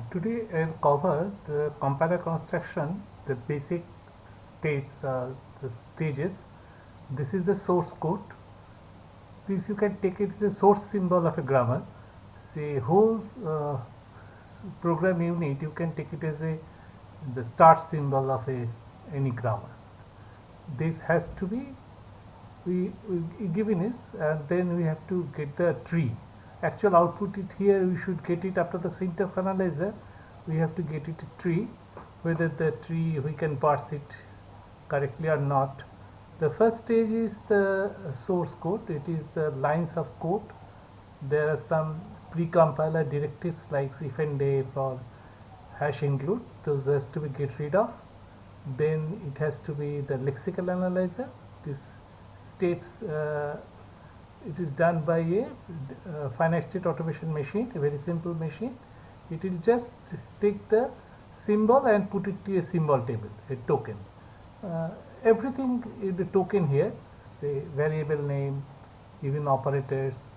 Today I'll cover the compiler construction, the basic steps, the stages. This is the source code. This you can take it as a source symbol of a grammar. Say whole program unit you can take it as a the start symbol of any grammar. This has to be we given is, and then we have to get the tree. Actual output it here we should get it after the syntax analyzer. We have to get it a tree, whether the tree we can parse it correctly or not. The first stage is the source code. It is the lines of code. There are some pre-compiler directives like if and if or hash include. Those has to be get rid of. Then it has to be the lexical analyzer. This steps it is done by a finite state automation machine, a very simple machine. It will just take the symbol and put it to a symbol table, a token. Everything in the token here, say variable name, even operators,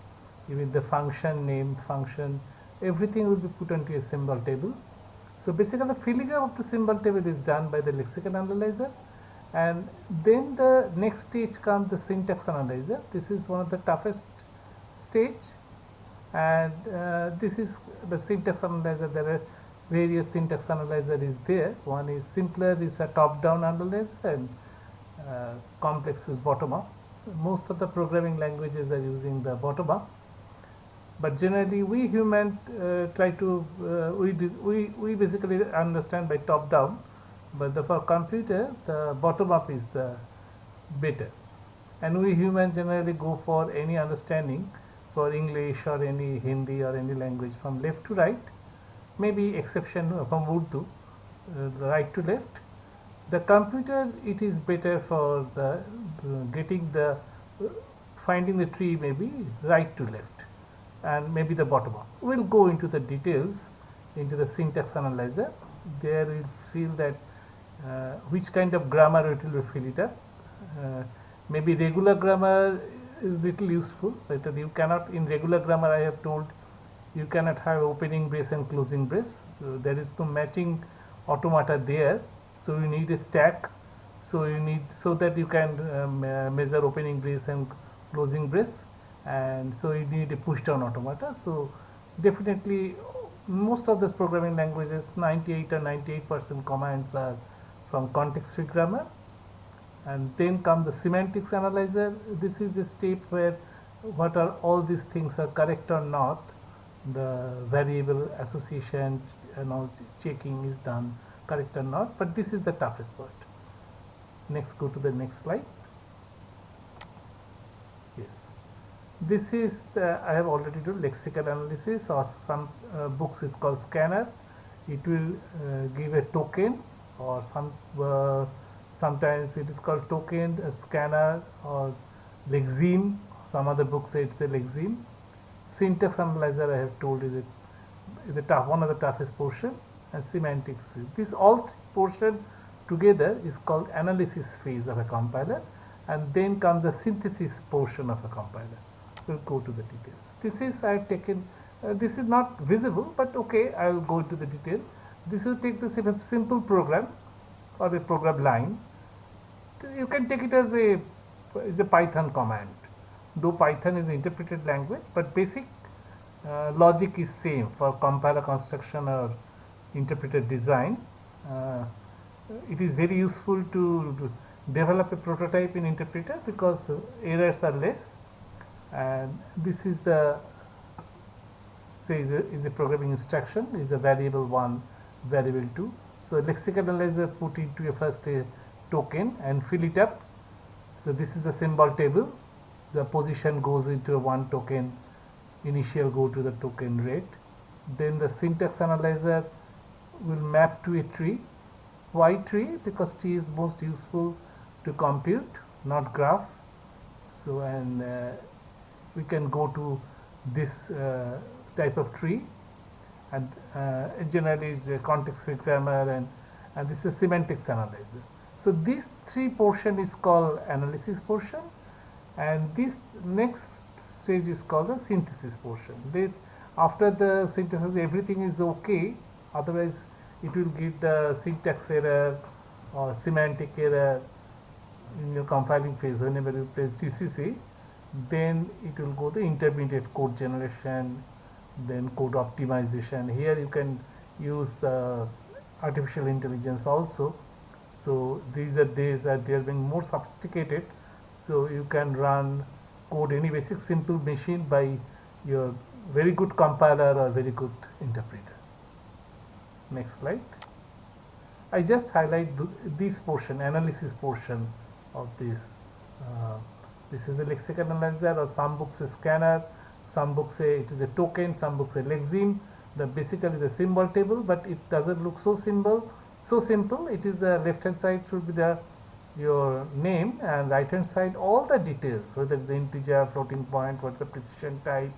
even the function name, function, everything will be put onto a symbol table. So basically the filling up of the symbol table is done by the lexical analyzer, and then the next stage comes the syntax analyzer. This is one of the toughest stage, and this is the syntax analyzer. There are various syntax analyzer is there. One is simpler, is a top down analyzer, and complex is bottom up. Most of the programming languages are using the bottom up, but generally we human try to we basically understand by top down, but for computer the bottom up is the better, and we human generally go for any understanding for English or any Hindi or any language from left to right, maybe exception from Urdu, right to left. The computer it is better for the getting the finding the tree maybe right to left and maybe the bottom up. We'll go into the details into the syntax analyzer. There we'll feel that which kind of grammar it will fill it up. Maybe regular grammar is little useful, but you cannot in regular grammar I have told you cannot have opening brace and closing brace. So there is no matching automata there. So you need a stack. So you need so that you can measure opening brace and closing brace, and so you need a push down automata. So definitely most of these programming languages 98 or 98% commands are from context free grammar. And then come the semantics analyzer. This is a step where what are all these things are correct or not. The variable association and all checking is done correct or not, but this is the toughest part. Next, go to the next slide. Yes, this is the, I have already done lexical analysis, or some books is called scanner. It will give a token, or sometimes it is called token, a scanner, or lexeme. Some other books say it's a lexeme. Syntax analyzer I have told is the tough, one of the toughest portion, and semantics. This all three portion together is called analysis phase of a compiler, and then comes the synthesis portion of a compiler. We'll go to the details. This is I have taken. This is not visible, but okay, I will go into the detail. This will take the simple program or a program line. You can take it as a Python command. Though Python is an interpreted language, but basic logic is same for compiler construction or interpreted design. It is very useful to develop a prototype in interpreter because errors are less. And this is the say is a programming instruction, is a variable 1, variable 2. So lexical analyzer put into a first a token and fill it up. So this is the symbol table. The position goes into a 1 token, initial go to the token rate. Then the syntax analyzer will map to a tree. Why tree? Because tree is most useful to compute, not graph. So and we can go to this type of tree, and generally is a context free grammar, and this is semantics analyzer. So this three portion is called analysis portion, and this next stage is called the synthesis portion. After the synthesis everything is okay, otherwise it will give the syntax error or semantic error in your compiling phase. Whenever you press GCC, then it will go the intermediate code generation, then code optimization. Here you can use the artificial intelligence also. So these days they are being more sophisticated, so you can run code any basic simple machine by your very good compiler or very good interpreter. Next slide. I just highlight this portion, analysis portion of this. This is the lexical analyzer, or some books say scanner, some books say it is a token, some books say lexeme. The basically the symbol table, but it doesn't look so simple. It is the left hand side should be the your name, and right hand side all the details, whether it's the integer, floating point, what's the precision type,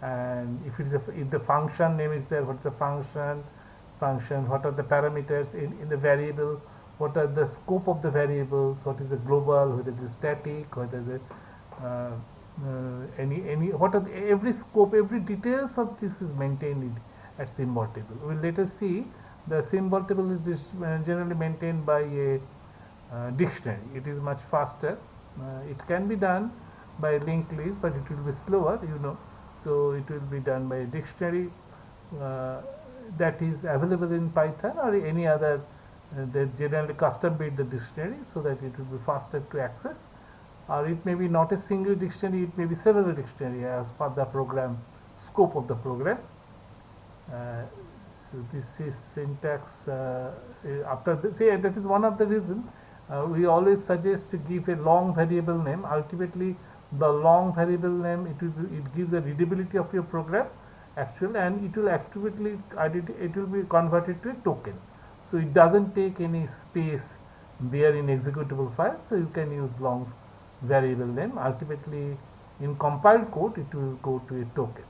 and if the function name is there, what's the function, what are the parameters in the variable, what are the scope of the variables, what is the global, whether it is static, whether it is what are every scope, every details of this is maintained at symbol table. We will later see the symbol table is just, generally maintained by a dictionary. It is much faster. It can be done by linked list, but it will be slower, so it will be done by a dictionary that is available in Python or any other. They generally custom build the dictionary so that it will be faster to access, or it may be not a single dictionary, it may be several dictionary as per the program scope of the program. So this is syntax. After this, that is one of the reason we always suggest to give a long variable name. Ultimately, the long variable name it gives the readability of your program actual, and it will it will be converted to a token. So it doesn't take any space there in executable file. So you can use long variable name. Ultimately, in compiled code, it will go to a token.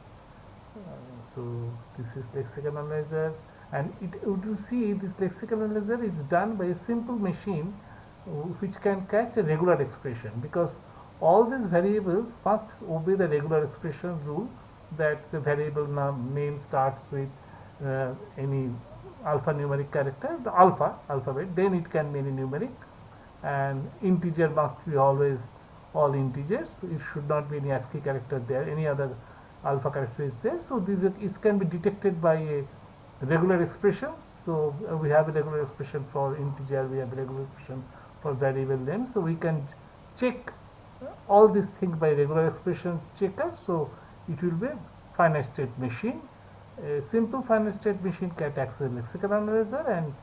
So this is lexical analyzer, and you will see this lexical analyzer is done by a simple machine which can catch a regular expression, because all these variables must obey the regular expression rule, that the variable name starts with any alphanumeric character, the alphabet, then it can be any numeric, and integer must be always all integers. It should not be any ASCII character there, any other alpha character is there. So these it can be detected by a regular expression. So we have a regular expression for integer, we have a regular expression for variable name. So we can check all these things by regular expression checker. So it will be a finite state machine. A simple finite state machine can access lexical analyzer, and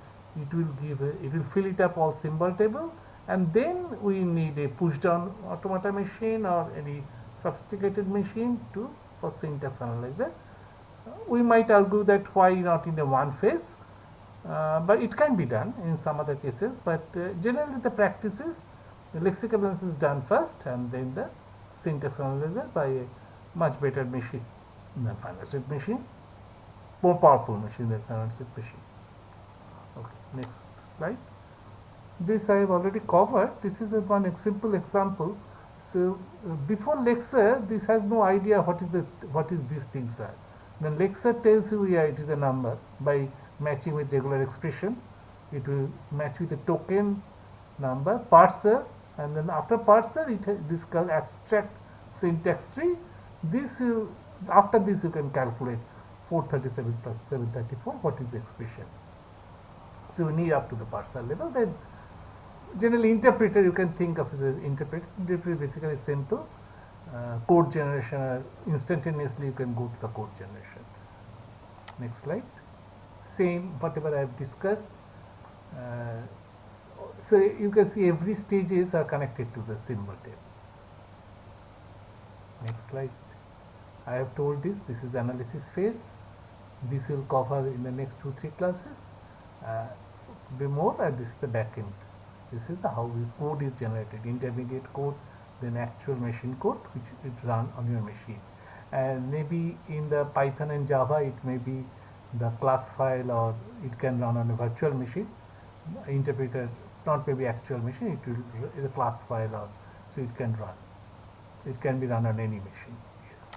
it will fill it up all symbol table, and then we need a push down automata machine or any sophisticated machine for syntax analyzer. We might argue that why not in a one phase, but it can be done in some other cases, but generally the practice is the lexical analysis is done first, and then the syntax analyzer by a much better machine than finite state machine, more powerful machine than finite state machine. Okay, next slide. This I have already covered. This is one simple example. So before Lexer, this has no idea what is these things are. Then Lexer tells you, yeah, it is a number by matching with regular expression. It will match with a token number, parser, and then after parser, this called abstract syntax tree. After this you can calculate 437 plus 734, what is the expression. So you need up to the parser level. Then generally interpreter you can think of as an interpreter. Interpreter basically simple. Code generation, instantaneously you can go to the code generation. Next slide. Same whatever I have discussed. So you can see every stages are connected to the symbol table. Next slide. I have told this is the analysis phase. This will cover in the next 2-3 classes. Be more, and this is the backend. This is how the code is generated, intermediate code, then actual machine code which it run on your machine. And maybe in the Python and Java it may be the class file, or it can run on a virtual machine. Interpreter, not maybe actual machine, it is a class file, or so it can run. It can be run on any machine. Yes.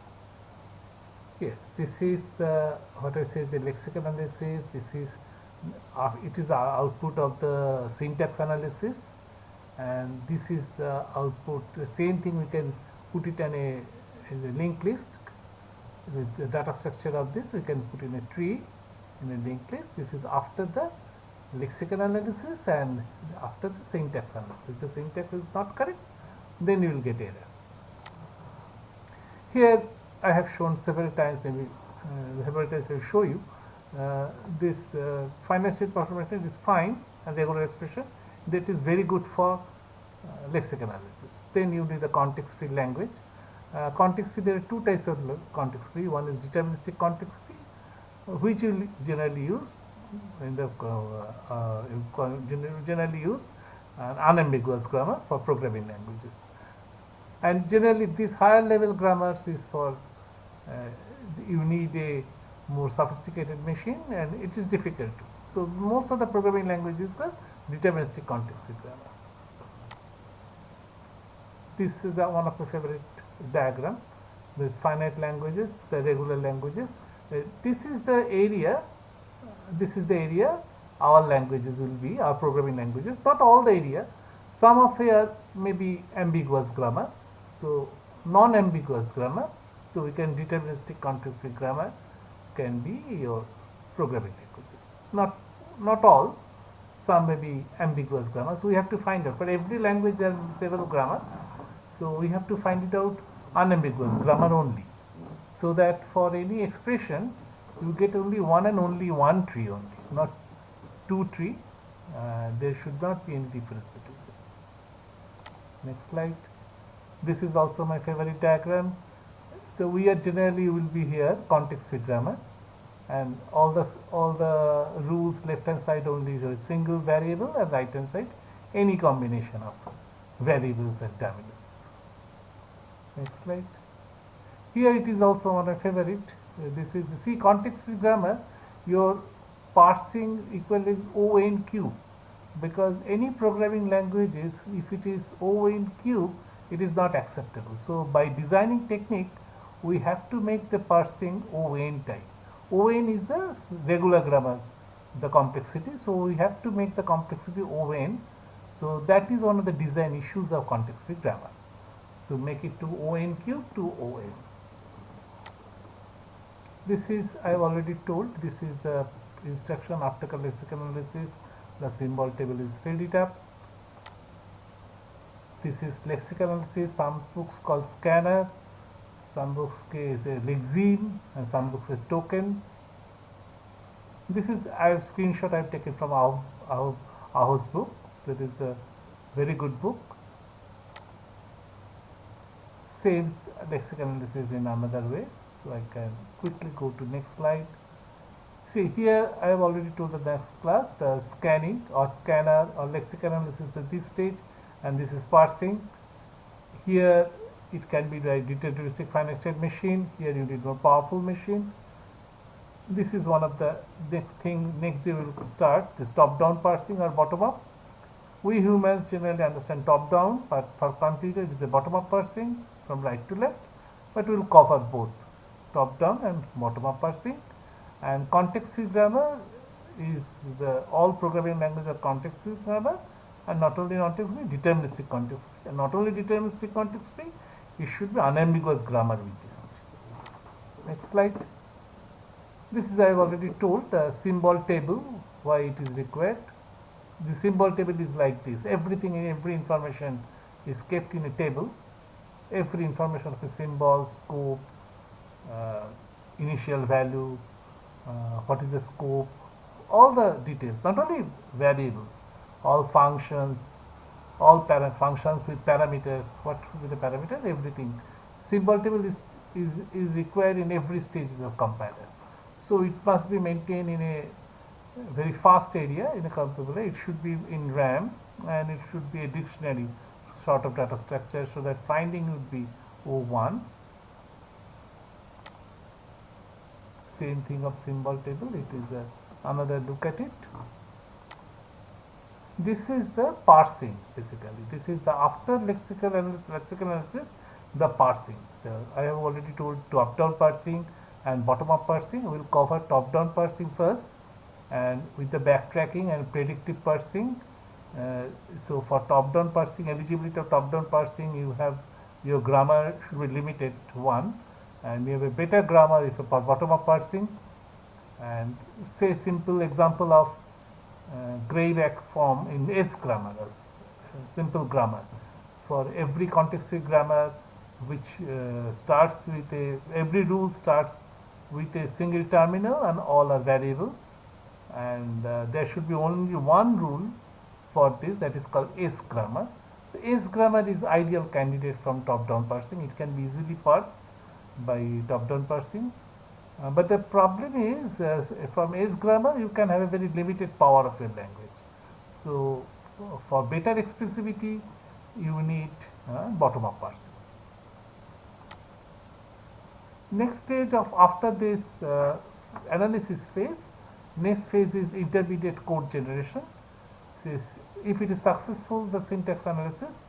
Yes, this is the what I say is the lexical analysis. This is it is our output of the syntax analysis, and this is the output. The same thing we can put it in a as a linked list. The data structure of this we can put in a tree in a linked list. This is after the lexical analysis and after the syntax analysis. If the syntax is not correct, then you will get error. Here I have shown several times, maybe several times I will show you this finite state partial method is fine and regular expression that is very good for lexical analysis. Then you need the context free language. Context free, there are two types of context free. One is deterministic context free, which you generally use in the generally use an unambiguous grammar for programming languages. And generally these higher level grammars is for you need a more sophisticated machine and it is difficult to. So most of the programming languages are deterministic context free grammar. This is one of my favorite diagram. This finite languages, the regular languages. This is the area. This is the area our languages will be, our programming languages. Not all the area. Some of here may be ambiguous grammar. So non-ambiguous grammar. So we can deterministic context free grammar can be your programming languages. Not all. Some may be ambiguous grammar. So we have to find out. For every language there are several grammars. So we have to find it out unambiguous grammar only. So that for any expression you get only one and only one tree only, not two tree. There should not be any difference between this. Next slide. This is also my favorite diagram. So we are generally will be here context free grammar, and all the rules left hand side only is a single variable and right hand side any combination of variables and terminals. Next slide. Here it is also one of my favorite. This is the C context free grammar. Your parsing equals O n cube, because any programming languages, if it is O n cube, it is not acceptable. So by designing technique, we have to make the parsing O n type. O n is the regular grammar, the complexity. So we have to make the complexity O n. So that is one of the design issues of context free grammar. So make it to O n cube to O n. This is, I have already told, this is the instruction after lexical analysis. The symbol table is filled it up. This is lexical analysis. Some books called scanner, some books is a lexeme, and some books a token. This is I have screenshot I have taken from Aho's book. That is a very good book. Saves lexical analysis in another way. So I can quickly go to next slide. See here I have already told the next class the scanning or scanner or lexical analysis at this stage, and this is parsing. Here it can be the deterministic finite state machine. Here you need more powerful machine. This is one of the next thing. Next day we will start this top-down parsing or bottom-up. We humans generally understand top-down, but for computer it is a bottom-up parsing from right to left. But we will cover both top-down and bottom-up parsing. And context-free grammar is all programming languages are context-free grammar, and not only context-free, deterministic context-free. And not only deterministic context-free, it should be unambiguous grammar with this. Next slide. This is I have already told the symbol table, why it is required. The symbol table is like this. Everything in every information is kept in a table. Every information of a symbol, scope, initial value, what is the scope, all the details, not only variables, all functions, all functions with parameters, what with the parameters, everything. Symbol table is required in every stages of compiler. So it must be maintained in a very fast area in a compiler. It should be in RAM, and it should be a dictionary sort of data structure, so that finding would be O1. Same thing of symbol table, it is another look at it. This is the parsing basically. This is the after lexical analysis, the parsing. I have already told top-down parsing, and bottom-up parsing. We'll cover top-down parsing first, and with the backtracking and predictive parsing. So for top-down parsing, eligibility of top-down parsing, you have your grammar should be limited to 1, and you have a better grammar if for bottom-up parsing. And say simple example of Greyback form in S grammar, as simple grammar. For every context-free grammar, which starts with every rule starts with a single terminal and all are variables, and there should be only one rule for this, that is called S grammar. So S grammar is ideal candidate from top-down parsing. It can be easily parsed by top-down parsing. But the problem is from S grammar you can have a very limited power of your language. So for better expressivity you need bottom-up parsing. Next stage of after this analysis phase, next phase is intermediate code generation. If it is successful, the syntax analysis,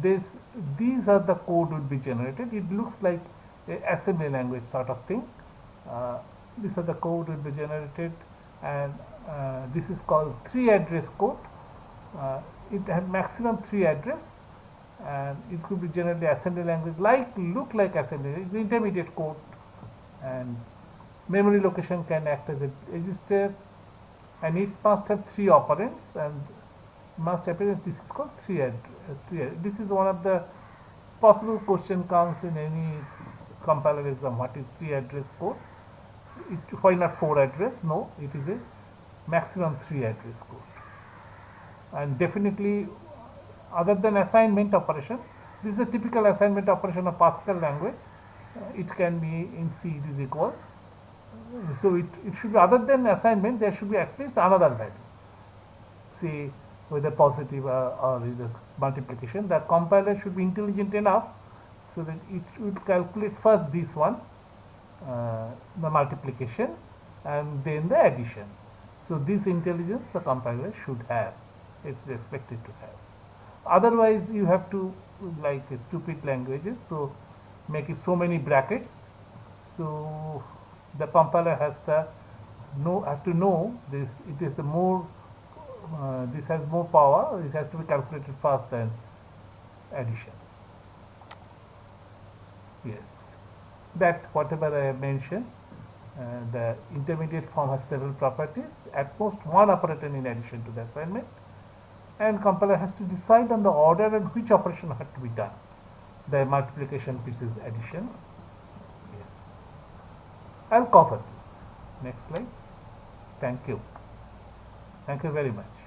these are the code would be generated. It looks like a assembly language sort of thing. These are the code will be generated, and this is called 3 address code. It has maximum 3 address, and it could be generally assembly language, look like assembly. It's intermediate code, and memory location can act as a register, and it must have 3 operands, and must appear. This is called 3 address. This is one of the possible question comes in any compiler exam. What is 3 address code? Why not 4 address? No, it is a maximum 3 address code. And definitely, other than assignment operation, this is a typical assignment operation of Pascal language. It can be in C, it is equal. So it should be, other than assignment, there should be at least another value. Say whether positive or either multiplication. The compiler should be intelligent enough so that it will calculate first this one, the multiplication, and then the addition. So this intelligence the compiler should have. It's expected to have. Otherwise, you have to, like stupid languages, so make it so many brackets. So the compiler has to know this. It is the more this has more power. It has to be calculated fast than addition. Yes, that whatever I have mentioned, the intermediate form has several properties. At most one operator in addition to the assignment, and compiler has to decide on the order and which operation had to be done. The multiplication piece is addition. Yes, I'll cover this. Next slide. Thank you. Thank you very much.